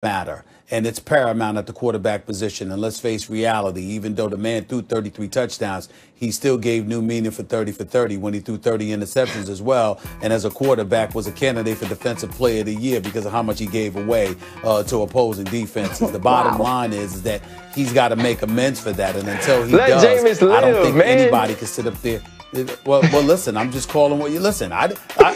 matter. And it's paramount at the quarterback position. And let's face reality, even though the man threw 33 touchdowns, he still gave new meaning for 30 for 30 when he threw 30 interceptions as well. And as a quarterback was a candidate for Defensive Player of the Year because of how much he gave away to opposing defenses. The bottom line is that he's got to make amends for that. And until he does, Jameis live, I don't think man. anybody can sit up there. Well, listen, I'm just calling what you listen.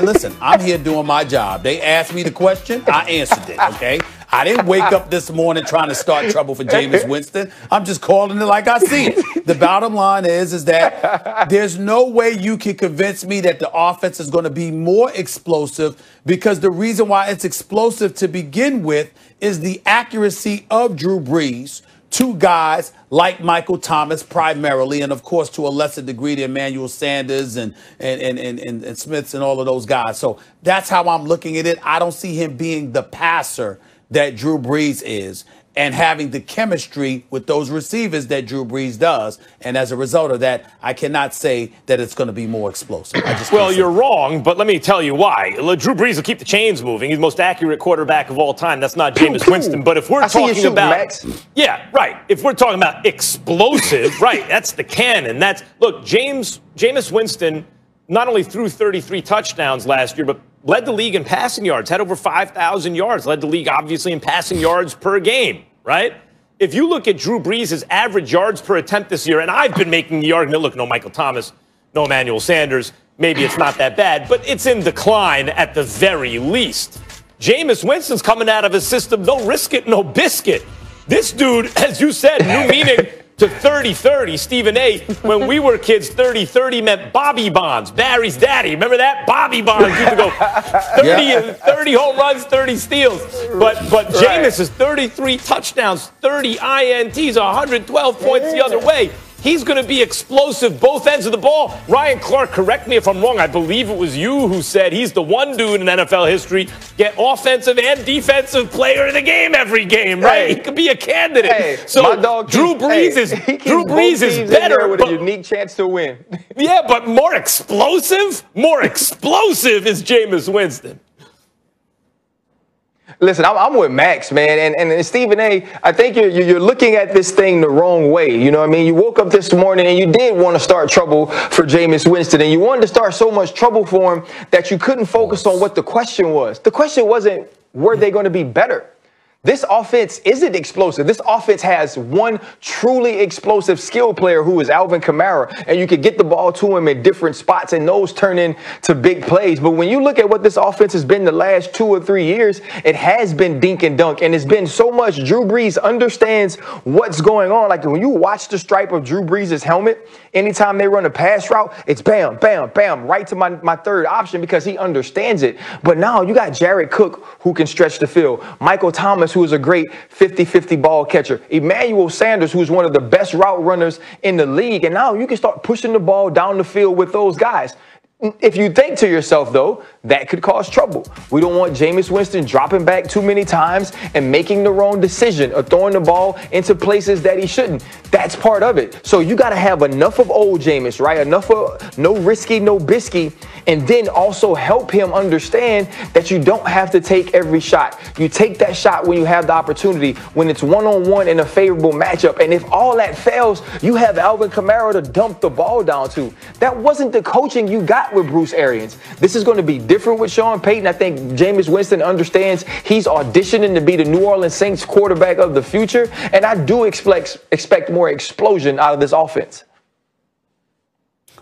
Listen, I'm here doing my job. They asked me the question. I answered it, okay? I didn't wake up this morning trying to start trouble for Jameis Winston. I'm just calling it like I see it. The bottom line is that there's no way you can convince me that the offense is going to be more explosive, because the reason why it's explosive to begin with is the accuracy of Drew Brees to guys like Michael Thomas primarily, and of course to a lesser degree to Emmanuel Sanders and Smiths and all of those guys. So that's how I'm looking at it. I don't see him being the passer that Drew Brees is and having the chemistry with those receivers that Drew Brees does. And as a result of that, I cannot say that it's going to be more explosive. Well, you're wrong, but let me tell you why. Drew Brees will keep the chains moving. He's the most accurate quarterback of all time. That's not Jameis Winston. But if we're talking about Max. Yeah, right. If we're talking about explosive, right, that's the cannon. Look, Jameis Winston not only threw 33 touchdowns last year, but led the league in passing yards, had over 5,000 yards, led the league, obviously, in passing yards per game, right? If you look at Drew Brees' average yards per attempt this year, and I've been making the argument, look, no Michael Thomas, no Emmanuel Sanders, maybe it's not that bad, but it's in decline at the very least. Jameis Winston's coming out of a system, no risk it, no biscuit. This dude, as you said, new meaning to 30-30. Stephen A., when we were kids, 30-30 meant Bobby Bonds, Barry's daddy. Remember that? Bobby Bonds used to go 30 home runs, 30 steals. But Jameis is 33 touchdowns, 30 INTs, 112 points the other way. He's going to be explosive both ends of the ball. Ryan Clark, correct me if I'm wrong. I believe it was you who said he's the one dude in NFL history get offensive and defensive player of the game every game, right? He could be a candidate. Hey, so Drew Brees is better with a unique chance to win. Yeah, but more explosive is Jameis Winston. Listen, I'm with Max, man, and Stephen A., I think you're looking at this thing the wrong way. You know what I mean? You woke up this morning and you did want to start trouble for Jameis Winston, and you wanted to start so much trouble for him that you couldn't focus on what the question was. The question wasn't, were they going to be better? This offense isn't explosive. This offense has one truly explosive skill player who is Alvin Kamara, and you could get the ball to him in different spots, and those turn into big plays. But when you look at what this offense has been the last 2 or 3 years, it has been dink and dunk, and it's been so much Drew Brees understands what's going on. Like when you watch the stripe of Drew Brees' helmet, anytime they run a pass route, it's bam, bam, bam, right to my third option because he understands it. But now you got Jared Cook who can stretch the field, Michael Thomas, who is a great 50-50 ball catcher, Emmanuel Sanders, who's one of the best route runners in the league. And now you can start pushing the ball down the field with those guys. If you think to yourself, though, that could cause trouble. We don't want Jameis Winston dropping back too many times and making the wrong decision or throwing the ball into places that he shouldn't. That's part of it. So you got to have enough of old Jameis, right? Enough of no risky, no bisky, and then also help him understand that you don't have to take every shot. You take that shot when you have the opportunity, when it's one-on-one in a favorable matchup. And if all that fails, you have Alvin Kamara to dump the ball down to. That wasn't the coaching you got with Bruce Arians. This is going to be different with Sean Payton. I think Jameis Winston understands he's auditioning to be the New Orleans Saints quarterback of the future, and I do expect more explosion out of this offense.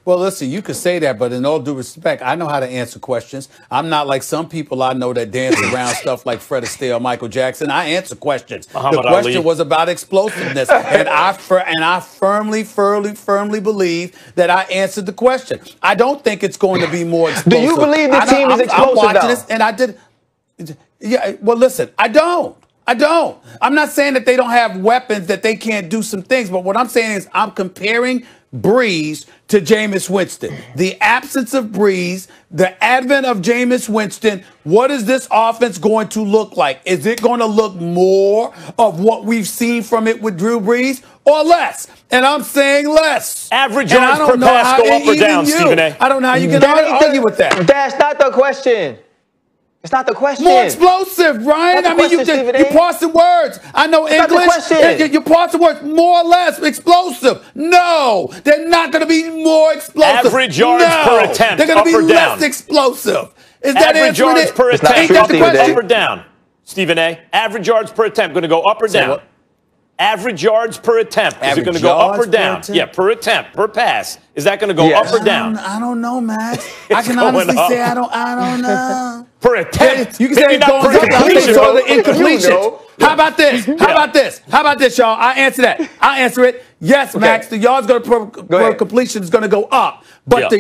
Well, listen, you could say that, but in all due respect, I know how to answer questions. I'm not like some people I know that dance around stuff like Fred Astaire or Michael Jackson. I answer questions. The question was about explosiveness, and I firmly believe that I answered the question. I don't think it's going to be more explosive. Do you believe the team is explosive? I'm watching this, and I did. Yeah, well, listen, I don't. I'm not saying that they don't have weapons, that they can't do some things, but what I'm saying is I'm comparing Brees to Jameis Winston. The absence of Brees, the advent of Jameis Winston, what is this offense going to look like? Is it going to look more of what we've seen from it with Drew Brees or less? And I'm saying less. Average yards per pass go up or down, Stephen A. I don't know how you can argue with that. That's not the question. It's not the question. More explosive, Ryan. I mean, you're parsing words. I know English. You're parsing words. More or less explosive. No, they're not going to be more explosive. Average yards per attempt. They're going to be less explosive. Is that average yards per attempt? Ain't that the question? Up or down, Stephen A. Average yards per attempt going to go up or down? What? Average yards per attempt. Is it going to go up or down? Yeah, per attempt, per pass. Is that going to go up or down? I don't know, Max. I can honestly say I don't know. Per attempt. You can say it's going up. Incompletion. How about this? How about this? How about this, y'all? I answer that. I answer it. Yes, Max. The yards per completion is going to go up. But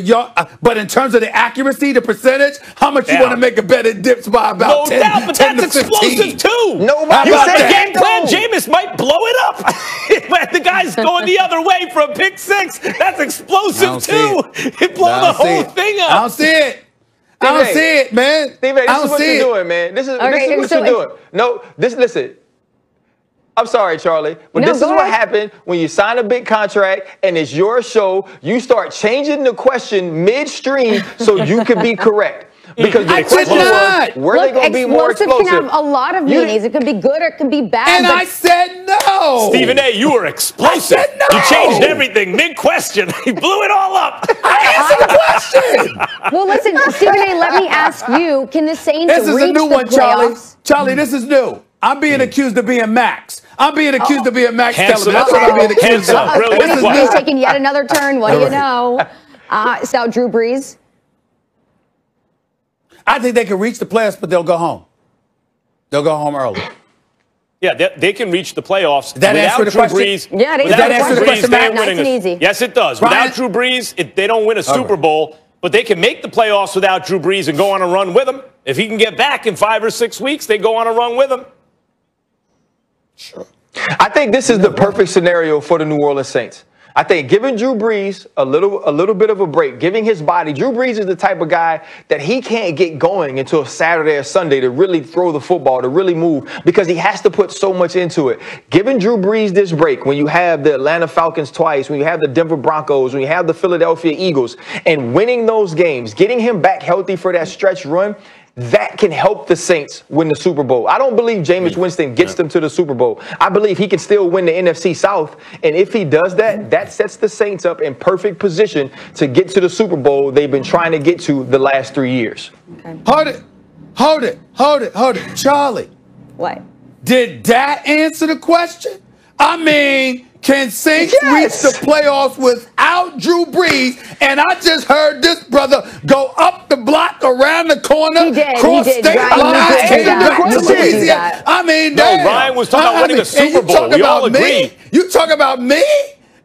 but in terms of the accuracy, the percentage, how much you want to make a bet it dips by about 10, doubt, but 10 that's to 15. Explosive too. Nobody you said game plan. Jameis might blow it up. The guy's going the other way for a pick six. That's explosive too. It blow the whole thing up. I don't see it. I don't see it, man. Steve, this is what you're doing, man. This is what you're doing. No, listen. I'm sorry, Charlie, but this is what happened when you sign a big contract and it's your show. You start changing the question midstream so you can be correct. Because the question was, were they going to be more explosive? Can have a lot of meanings. It can be good or it can be bad. And I said no. Stephen A., you were explosive. I said no. You changed everything mid-question. He blew it all up. I answered the question. Well, listen, Stephen A., let me ask you, can the Saints reach the playoffs? This is a new one, Charlie. Charlie, this is new. I'm being accused of being Max. I'm being accused of being Max Kellerman. That's what I'm being accused of. He's taking yet another turn. What do you know? So, Drew Brees? I think they can reach the playoffs, but they'll go home. They'll go home early. Yeah, they can reach the playoffs that without Drew Brees. Yeah, that answer the question, Matt? Nice and easy. Yes, it does. Without Drew Brees, they don't win a Super Bowl, but they can make the playoffs without Drew Brees and go on a run with him. If he can get back in 5 or 6 weeks, they go on a run with him. Sure. I think this is the perfect scenario for the New Orleans Saints. I think giving Drew Brees a little bit of a break, giving his body. Drew Brees is the type of guy that he can't get going until Saturday or Sunday to really throw the football, to really move, because he has to put so much into it. Giving Drew Brees this break when you have the Atlanta Falcons twice, when you have the Denver Broncos, when you have the Philadelphia Eagles, and winning those games, getting him back healthy for that stretch run, that can help the Saints win the Super Bowl. I don't believe Jameis Winston gets them to the Super Bowl. I believe he can still win the NFC South. And if he does that, that sets the Saints up in perfect position to get to the Super Bowl they've been trying to get to the last 3 years. Okay. Hold it. Charlie. What? Did that answer the question? I mean, can Saints reach the playoffs without Drew Brees? And I just heard this brother go up the block, around the corner, cross state lines, came back to Louisiana. I mean, Ryan was talking about winning a Super Bowl. We all agree. You talk about me?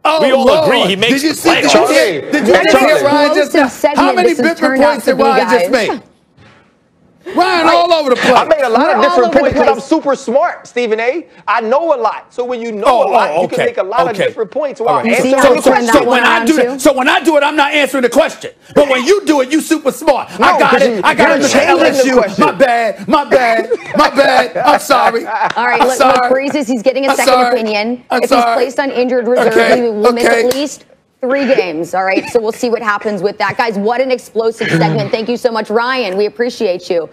Oh, we all agree he makes the playoffs. Did you hear Ryan just now? How many different points did Ryan just make? Ryan all over the place. I made a lot of different points because I'm super smart, Stephen A. I know a lot. So when you know a lot, you can make a lot of different points. So when I do it, I'm not answering the question. But when you do it, you super smart. I got it. I got it. LSU. My bad. I'm sorry. All right, look, Brees, he's getting a second opinion. If he's placed on injured reserve, he will miss at least 3 games. All right, so we'll see what happens with that. Guys, what an explosive segment. Thank you so much, Ryan. We appreciate you.